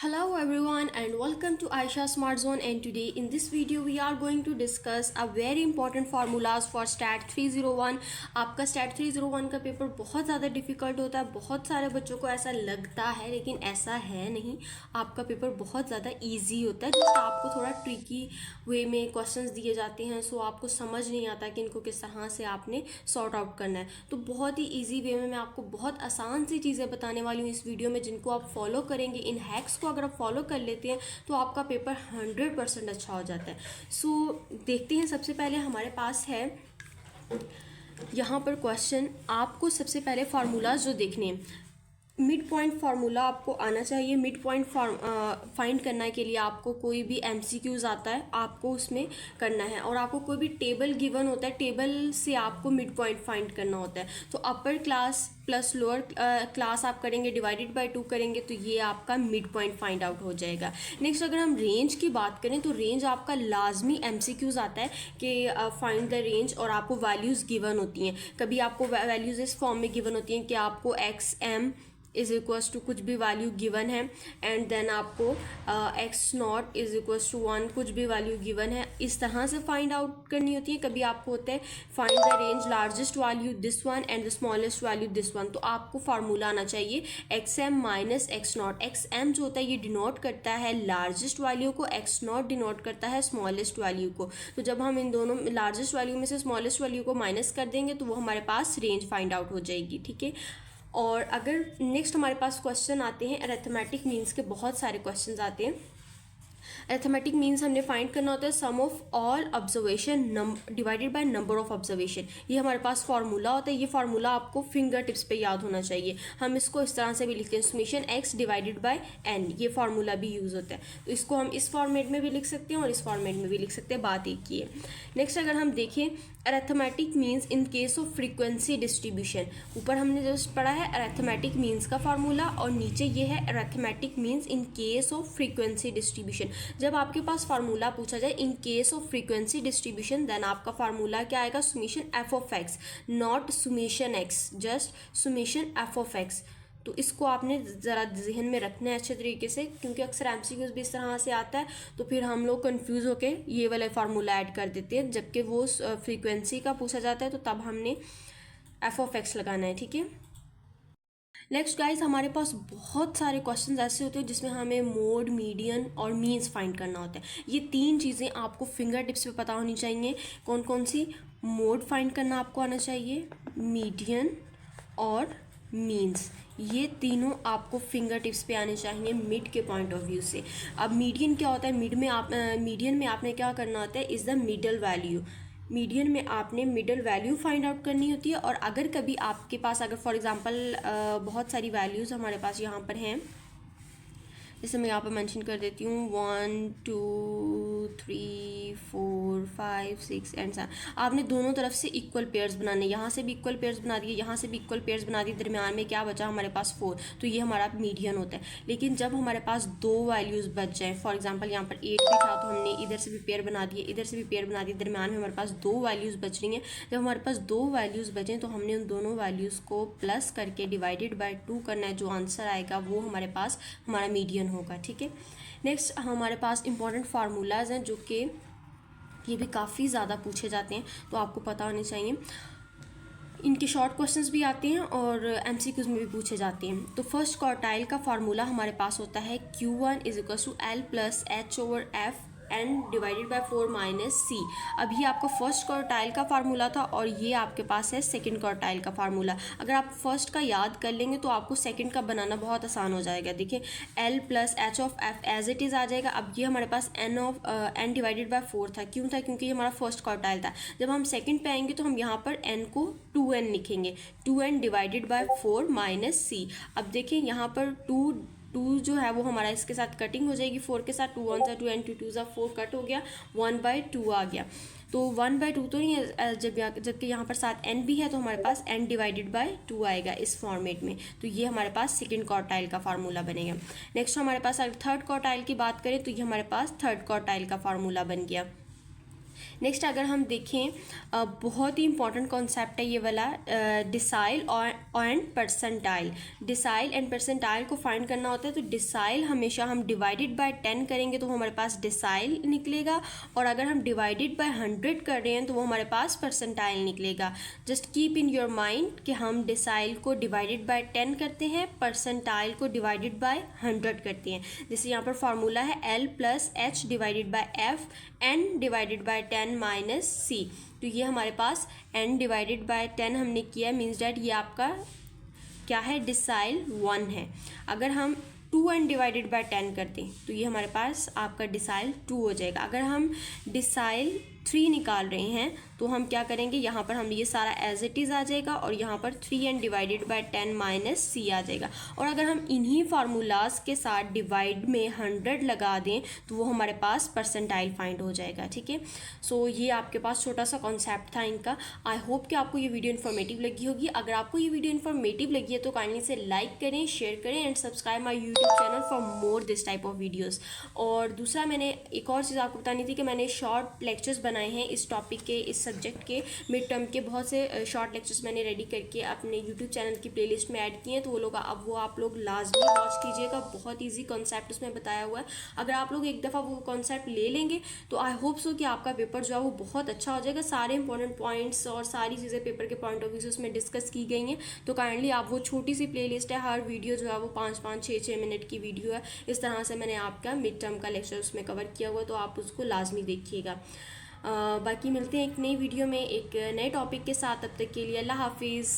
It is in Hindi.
Hello everyone and welcome to Aisha Smart Zone, and today in this video we are going to discuss a very important formulas for STAT 301। आपका STAT 301 का पेपर बहुत ज़्यादा डिफिकल्ट होता है, बहुत सारे बच्चों को ऐसा लगता है लेकिन ऐसा है नहीं। आपका पेपर बहुत ज़्यादा इजी होता है, जस्ट आपको थोड़ा ट्रिकी वे में क्वेश्चंस दिए जाते हैं, सो आपको समझ नहीं आता कि इनको किस तरह से आपने सॉर्ट आउट करना है। तो बहुत ही ईजी वे में मैं आपको बहुत आसान सी चीज़ें बताने वाली हूँ इस वीडियो में, जिनको आप फॉलो करेंगे, इन हैक्स को अगर आप फॉलो कर लेते हैं तो आपका पेपर 100% अच्छा हो जाता है। सो देखते हैं, सबसे पहले हमारे पास है यहाँ पर क्वेश्चन। आपको सबसे पहले फार्मूलाज जो देखने हैं, मिड पॉइंट फार्मूला आपको आना चाहिए। मिड पॉइंट फाइंड करने के लिए आपको कोई भी एमसीक्यूज आता है आपको उसमें करना है, और आपको कोई भी टेबल गिवन होता है, टेबल से आपको मिड पॉइंट फाइंड करना होता है। तो upper class plus lower class आप करेंगे, डिवाइडेड बाय 2 करेंगे, तो ये आपका मिड पॉइंट फाइंड आउट हो जाएगा। नेक्स्ट अगर हम रेंज की बात करें तो रेंज आपका लाजमी एमसीक्यूज आता है कि फाइंड द रेंज, और आपको वैल्यूज़ गिवन होती हैं। कभी आपको वैल्यूज़ इस फॉर्म में गिवन होती हैं कि आपको X M is equals to कुछ भी वैल्यू गिवन है, एंड देन आपको X naught is equals to 1 कुछ भी वैल्यू गिवन है, इस तरह से फाइंड आउट करनी होती है। कभी आपको होता है find the range largest value this one and the smallest value this one. तो आपको फार्मूला आना चाहिए X M minus X naught. X M जो होता है ये डिनोट करता है लार्जेस्ट वैल्यू को, एक्स नॉट डिनोट करता है स्मॉलेस्ट वैल्यू को। तो जब हम इन दोनों लार्जेस्ट वैल्यू में से स्मॉलेस्ट वैल्यू को माइनस कर देंगे तो वो हमारे पास रेंज फाइंड आउट हो जाएगी, ठीक है। और अगर नेक्स्ट हमारे पास क्वेश्चन आते हैं अरिथमेटिक मीन्स के, बहुत सारे क्वेश्चंस आते हैं। अरिथमेटिक मीन्स हमने फाइंड करना होता है sum of all observation divided by number of observation. ये हमारे पास फार्मूला होता है। ये फार्मूला आपको फिंगर टिप्स पे याद होना चाहिए। हम इसको इस तरह से भी लिखते हैं summation X divided by N, ये फार्मूला भी यूज़ होता है। तो इसको हम इस फॉर्मेट में भी लिख सकते हैं और इस फॉर्मेट में भी लिख सकते हैं, बात एक ही है। नेक्स्ट अगर हम देखें arithmetic means in case of frequency distribution, ऊपर हमने जस्ट पढ़ा है अरिथमेटिक मीन्स का फार्मूला, और नीचे ये है arithmetic means in case of frequency distribution. जब आपके पास फार्मूला पूछा जाए in case of frequency distribution, then आपका फार्मूला क्या आएगा, summation F of X, not summation X, just summation F of X. तो इसको आपने ज़रा जहन में रखना है अच्छे तरीके से, क्योंकि अक्सर एमसीक्यूज भी इस तरह से आता है, तो फिर हम लोग कंफ्यूज होके ये वाला फार्मूला ऐड कर देते हैं, जबकि वो फ्रीक्वेंसी का पूछा जाता है तो तब हमने एफ ऑफ एक्स लगाना है, ठीक है। नेक्स्ट गाइस, हमारे पास बहुत सारे क्वेश्चंस ऐसे होते हैं जिसमें हमें मोड, मीडियन और मीन्स फाइंड करना होता है। ये तीन चीज़ें आपको फिंगर टिप्स पे पता होनी चाहिए। कौन कौन सी? मोड फाइंड करना आपको आना चाहिए, मीडियन और मीन्स, ये तीनों आपको फिंगर टिप्स पे आने चाहिए मिड के पॉइंट ऑफ व्यू से। अब मीडियन क्या होता है? मीडियन में आपने क्या करना होता है, is the middle value. Median में आपने मिडल वैल्यू फाइंड आउट करनी होती है, और अगर कभी आपके पास अगर फॉर एग्जांपल बहुत सारी वैल्यूज़ हमारे पास यहाँ पर हैं, जैसे मैं यहाँ पर मेंशन कर देती हूँ 1 2 3 4 5 6 एंड 7। आपने दोनों तरफ से इक्वल पेयर्स बनाने, यहाँ से भी इक्वल पेयर्स बना दिए, यहाँ से भी इक्वल पेयर्स बना दिए, दरमियान में क्या बचा हमारे पास 4, तो ये हमारा मीडियन होता है। लेकिन जब हमारे पास दो वैल्यूज़ बच जाएँ, फॉर एग्जाम्पल यहाँ पर 8 भी था तो हमने इधर से भी पेयर बना दिए, इधर से भी पेयर बना दिए, दरमियान में हमारे पास दो वैल्यूज़ बच रही हैं। जब हमारे पास दो वैल्यूज़ बचें तो हमने उन दोनों वैल्यूज़ को प्लस करके डिवाइडेड बाय 2 करना है, जो आंसर आएगा वो हमारे पास हमारा मीडियन होगा, ठीक है। नेक्स्ट हमारे पास इंपॉर्टेंट फार्मूलाज हैं जो कि ये भी काफ़ी ज़्यादा पूछे जाते हैं, तो आपको पता होने चाहिए। इनके शॉर्ट क्वेश्चंस भी आते हैं और एमसीक्यूज में भी पूछे जाते हैं। तो फर्स्ट क्वार्टाइल का फार्मूला हमारे पास होता है Q1 is equal to L plus H over F N divided by 4 minus C. अब ये आपका फर्स्ट क्वार्टाइल का फार्मूला था और ये आपके पास है सेकंड क्वार्टाइल का फार्मूला। अगर आप फर्स्ट का याद कर लेंगे तो आपको सेकंड का बनाना बहुत आसान हो जाएगा। देखिए L plus H of F as it is आ जाएगा। अब ये हमारे पास एन डिवाइडेड बाय 4 था, क्यों था? क्योंकि ये हमारा फर्स्ट क्वार्टाइल था। जब हम सेकंड पे आएंगे तो हम यहाँ पर n को 2n लिखेंगे, 2n divided by 4 minus C. अब देखिए यहाँ पर टू जो है वो हमारा इसके साथ कटिंग हो जाएगी, 4 के साथ 2 1 सा 2 एंड 2 2 सा 4 कट हो गया, 1/2 आ गया। तो 1/2 तो नहीं है, जबकि यहाँ पर साथ n भी है तो हमारे पास n डिवाइडेड बाय 2 आएगा इस फॉर्मेट में। तो ये हमारे पास सेकंड क्वार्टाइल का फार्मूला बनेगा। नेक्स्ट हमारे पास अगर थर्ड क्वार्टाइल की बात करें तो ये हमारे पास थर्ड क्वार्टाइल का फार्मूला बन गया। नेक्स्ट अगर हम देखें बहुत ही इंपॉर्टेंट कॉन्सेप्ट है ये वाला, decile and percentile. Decile and percentile को फाइंड करना होता है, तो डिसाइल हमेशा हम डिवाइडेड बाय 10 करेंगे तो हमारे पास डिसाइल निकलेगा, और अगर हम डिवाइडेड बाय 100 कर रहे हैं तो वो हमारे पास परसेंटाइल निकलेगा। Just keep in your mind कि हम डिसाइल को डिवाइडेड बाय 10 करते हैं, परसेंटाइल को डिवाइडेड बाय 100 करते हैं। जैसे यहाँ पर फॉर्मूला है L plus H divided by F n divided by 10 minus C. तो ये हमारे पास n डिवाइडेड बाय 10 हमने किया, मीन्स डैट ये आपका क्या है, डिसाइल 1 है। अगर हम 2n डिवाइडेड बाय 10 करते हैं तो ये हमारे पास आपका डिसाइल 2 हो जाएगा। अगर हम डिसाइल 3 निकाल रहे हैं तो हम क्या करेंगे, यहाँ पर हम ये सारा एज इट इज़ आ जाएगा और यहाँ पर 3n डिवाइडेड बाय 10 माइनस सी आ जाएगा। और अगर हम इन्हीं फार्मूलाज के साथ डिवाइड में 100 लगा दें तो वो हमारे पास परसेंटाइल फाइंड हो जाएगा। ठीक है, सो ये आपके पास छोटा सा कॉन्सेप्ट था इनका। आई होप कि आपको ये वीडियो इन्फॉर्मेटिव लगी होगी। अगर आपको ये वीडियो इन्फॉर्मेटिव लगी है तो काइंडली से लाइक करें, शेयर करें and subscribe my YouTube channel for more this type of videos. और दूसरा, मैंने एक और चीज़ आपको बतानी थी कि मैंने शॉर्ट लेक्चर्स बनाए हैं इस टॉपिक के, इस सब्जेक्ट के मिड टर्म के। बहुत से शॉर्ट लेक्चर्स मैंने रेडी करके अपने यूट्यूब चैनल की प्लेलिस्ट में ऐड किए हैं, तो वो लोग अब वो आप लोग लाजमी वॉच कीजिएगा। बहुत ईजी कॉन्सेप्ट उसमें बताया हुआ है। अगर आप लोग एक दफ़ा वो कॉन्सेप्ट ले लेंगे तो आई होप सो कि आपका पेपर जो है वो बहुत अच्छा हो जाएगा। सारे इंपॉर्टेंट पॉइंट्स और सारी चीज़ें पेपर के पॉइंट ऑफ व्यू से उसमें डिस्कस की गई हैं। तो काइंडली आप, वो छोटी सी प्लेलिस्ट है, हर वीडियो जो है वो 5-5, 6-6 मिनट की वीडियो है। इस तरह से मैंने आपका मिड टर्म का लेक्चर उसमें कवर किया हुआ है, तो आप उसको लाजमी देखिएगा। बाकी मिलते हैं एक नई वीडियो में एक नए टॉपिक के साथ। तब तक के लिए अल्लाह हाफिज़।